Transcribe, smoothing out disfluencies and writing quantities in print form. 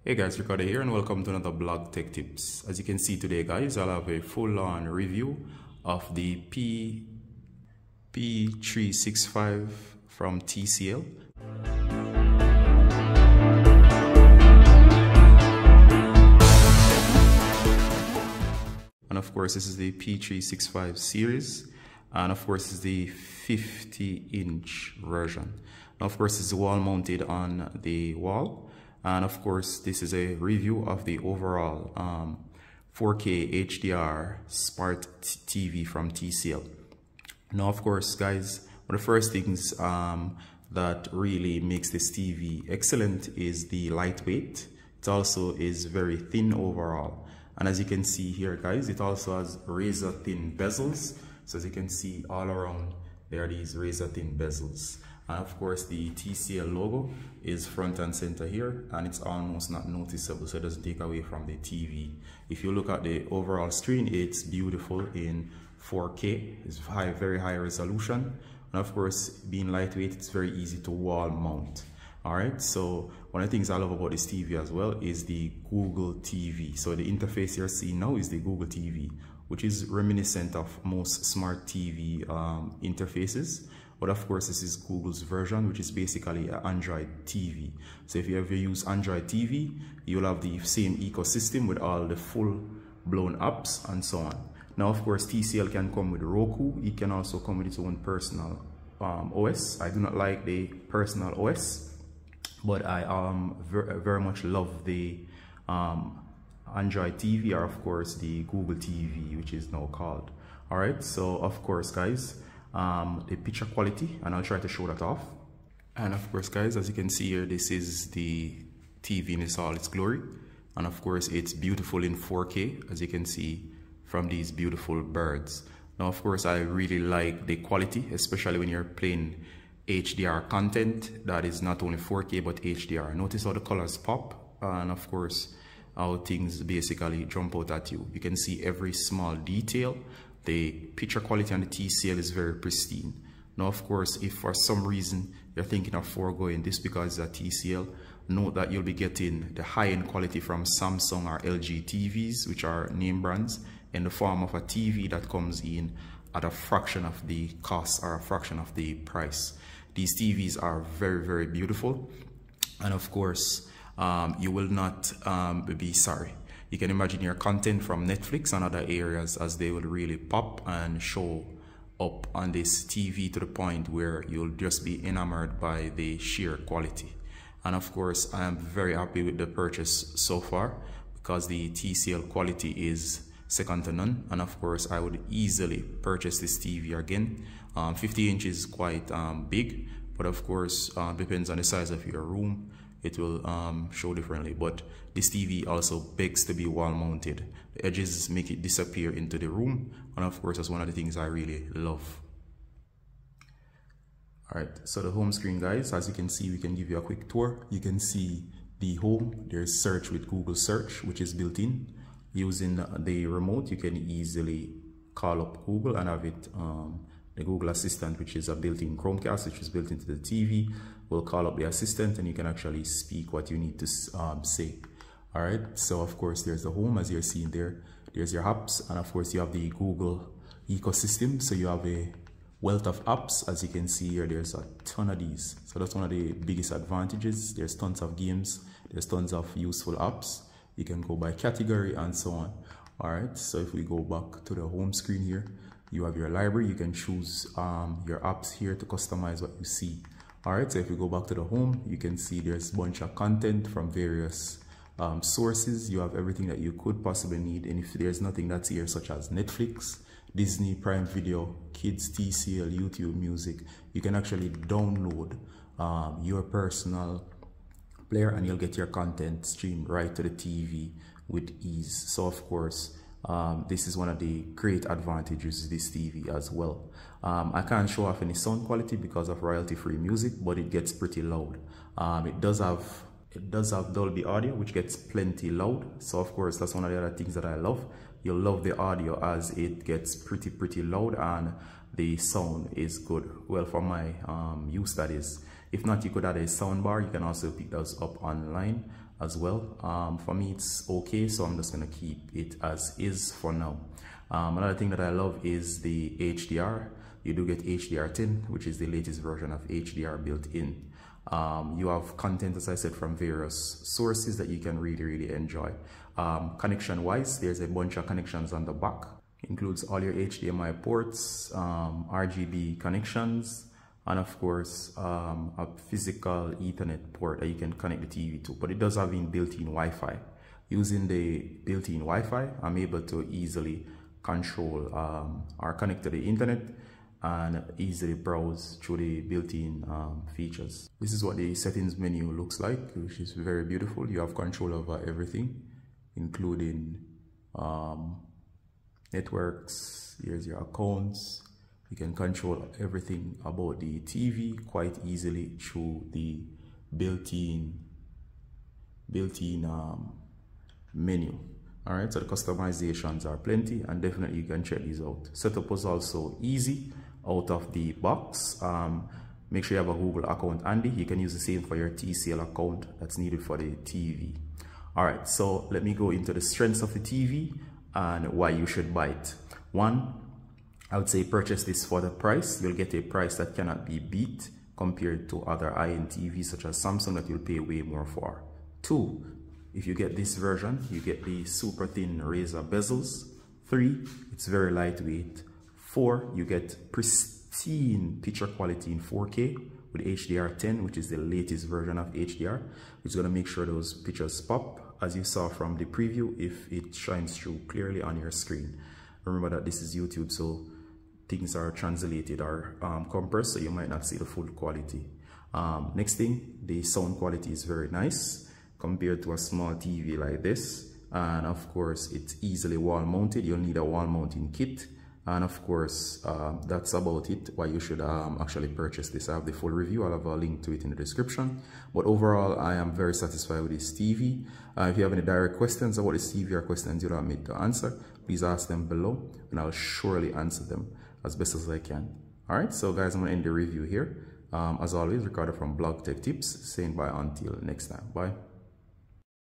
Hey guys, Ricardo here and welcome to another blog tech tips. As you can see today guys, I'll have a full-on review of the P635 from TCL. And of course this is the P635 series, and of course this is the 50-inch version. Now of course it's wall mounted on the wall. And of course, this is a review of the overall 4K HDR Smart TV from TCL. Now, of course, guys, one of the first things that really makes this TV excellent is the lightweight. It also is very thin overall. And as you can see here, guys, it also has razor thin bezels. So as you can see all around, there are these razor thin bezels. And of course the TCL logo is front and center here, and it's almost not noticeable, so it doesn't take away from the TV. If you look at the overall screen, it's beautiful in 4K. It's very high resolution, and of course being lightweight, it's very easy to wall mount. Alright, so one of the things I love about this TV as well is the Google TV. So the interface you're seeing now is the Google TV, which is reminiscent of most smart TV interfaces. But of course, this is Google's version, which is basically an Android TV. So if you ever use Android TV, you'll have the same ecosystem with all the full-blown apps and so on. Now, of course, TCL can come with Roku. It can also come with its own personal OS. I do not like the personal OS, but I very much love the Android TV, or of course the Google TV, which is now called. All right, so of course, guys, the picture quality, and I'll try to show that off. And of course, guys, as you can see here, this is the TV in all its glory, and of course it's beautiful in 4K, as you can see from these beautiful birds. Now of course I really like the quality, especially when you're playing HDR content that is not only 4K but HDR. Notice how the colors pop, and of course how things basically jump out at you. You can see every small detail. The picture quality on the TCL is very pristine. Now, of course, if for some reason you're thinking of foregoing this because it's a TCL, note that you'll be getting the high-end quality from Samsung or LG TVs, which are name brands, in the form of a TV that comes in at a fraction of the cost or a fraction of the price. These TVs are very, very beautiful, and of course, you will not be sorry. You can imagine your content from Netflix and other areas as they will really pop and show up on this TV to the point where you'll just be enamored by the sheer quality. And of course, I am very happy with the purchase so far because the TCL quality is second to none. And of course, I would easily purchase this TV again. 50 inches is quite big, but of course, depends on the size of your room. It will show differently, but this TV also begs to be wall mounted. The edges make it disappear into the room, and of course that's one of the things I really love. Alright, so the home screen, guys, as you can see, we can give you a quick tour. You can see the home. There's search with Google search, which is built in. Using the remote, you can easily call up Google and have it the Google Assistant, which is a built-in Chromecast, which is built into the TV, will call up the assistant and you can actually speak what you need to say. All right, so of course there's the home, as you're seeing there. There's your apps, and of course you have the Google ecosystem. So you have a wealth of apps. As you can see here, there's a ton of these. So that's one of the biggest advantages. There's tons of games. There's tons of useful apps. You can go by category and so on. All right, so if we go back to the home screen here, you have your library. You can choose your apps here to customize what you see. All right, so if we go back to the home, you can see there's a bunch of content from various sources. You have everything that you could possibly need. And if there's nothing that's here, such as Netflix, Disney, Prime Video, Kids, TCL, YouTube Music, you can actually download your personal player and you'll get your content streamed right to the TV with ease. So of course, this is one of the great advantages of this TV as well. I can't show off any sound quality because of royalty-free music, but it gets pretty loud. It does have Dolby audio, which gets plenty loud. So of course, that's one of the other things that I love. You'll love the audio as it gets pretty loud and the sound is good. Well, for my use, that is. If not, you could add a sound bar. You can also pick those up online as well. For me, it's okay, so I'm just gonna keep it as is for now. Another thing that I love is the HDR. You do get HDR 10, which is the latest version of HDR built in. You have content, as I said, from various sources that you can really enjoy. Connection wise, there's a bunch of connections on the back. Includes all your HDMI ports, RGB connections, and of course a physical Ethernet port that you can connect the TV to. But it does have built-in Wi-Fi. Using the built-in Wi-Fi, I'm able to easily control or connect to the internet and easily browse through the built-in features. This is what the settings menu looks like, which is very beautiful. You have control over everything, including networks. Here's your accounts. You can control everything about the TV quite easily through the built-in menu. All right, so the customizations are plenty, and definitely you can check these out. Setup was also easy out of the box. Make sure you have a Google account handy. You can use the same for your TCL account that's needed for the TV. All right, so let me go into the strengths of the TV and why you should buy it. One, I would say purchase this for the price. You'll get a price that cannot be beat compared to other high-end TVs such as Samsung that you'll pay way more for. Two, if you get this version, you get the super thin razor bezels. Three, it's very lightweight. Four, you get pristine picture quality in 4K with HDR 10, which is the latest version of HDR, which is going to make sure those pictures pop, as you saw from the preview, if it shines through clearly on your screen. Remember that this is YouTube, so things are translated or compressed, so you might not see the full quality. Next thing, the sound quality is very nice compared to a small TV like this, and of course it's easily wall mounted. You'll need a wall mounting kit, and of course that's about it why you should actually purchase this. I have the full review. I'll have a link to it in the description, but overall I am very satisfied with this TV. If you have any direct questions about this TV or questions you'd like me to answer, please ask them below and I'll surely answer them as best as I can. Alright, so guys, I'm gonna end the review here. As always, recorded from Blog Tech Tips, saying bye until next time. Bye.